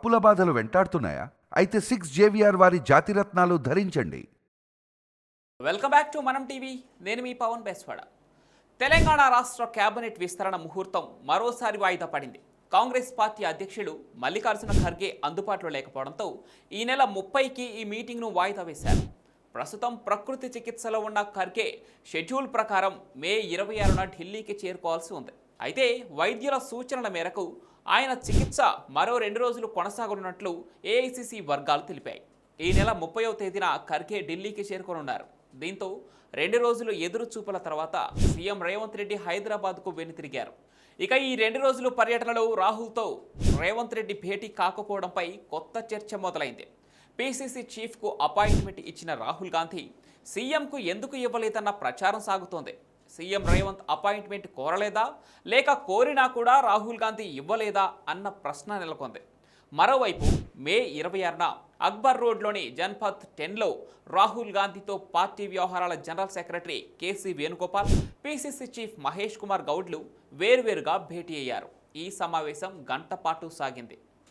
అప్పుల బాధలు వెంటాడుతున్నాయా? అయితే 6 JVR వారి జాతిరత్నాలు ధరించండి. వెల్కమ్ బ్యాక్ టు మనం టీవీ. నేను మీ పవన్ బెస్వాడ. తెలంగాణ రాష్ట్ర కేబినెట్ విస్తరణ ముహూర్తం మరోసారి వాయిదా పడింది. కాంగ్రెస్ పార్టీ అధ్యక్షుడు మల్లికార్జున ఖర్గే అందుబాటులో లేకపోవడంతో ఈ నెల 30కి ఈ మీటింగ్ను వాయిదా వేశారు. ప్రస్తుతం ప్రకృతి చికిత్సలో ఉన్న ఖర్గే షెడ్యూల్ ప్రకారం మే 26న ఢిల్లీకి చేరుకోవాల్సి ఉంది. అయితే వైద్యుల సూచనల మేరకు ఆయన చికిత్స మరో 2 రోజులు కొనసాగనున్నట్లు ఏఐసిసి వర్గాలు తెలిపాయి. ఈ నెల 30వ తేదీన ఖర్గే ఢిల్లీకి చేరుకోనున్నారు. దీంతో 2 రోజులు ఎదురు చూపుల తర్వాత సీఎం రేవంత్ రెడ్డి హైదరాబాద్కు వెనుతిరిగారు. ఇక ఈ 2 రోజులు పర్యటనలో రాహుల్తో రేవంత్ రెడ్డి భేటీ కాకపోవడంపై కొత్త చర్చ మొదలైంది. పీసీసీ చీఫ్కు అపాయింట్మెంట్ ఇచ్చిన రాహుల్ గాంధీ సీఎంకు ఎందుకు ఇవ్వలేదన్న ప్రచారం సాగుతోంది. సీఎం రేవంత్ అపాయింట్మెంట్ కోరలేదా, లేక కోరినా కూడా రాహుల్ గాంధీ ఇవ్వలేదా అన్న ప్రశ్న నెలకొంది. మరోవైపు మే 26న అక్బర్ రోడ్లోని జన్పథ్ 10లో రాహుల్ గాంధీతో పార్టీ వ్యవహారాల general secretary KC Venugopal, PCC chief Mahesh Kumar గౌడ్లు వేర్వేరుగా భేటీ అయ్యారు. ఈ సమావేశం గంట పాటు సాగింది.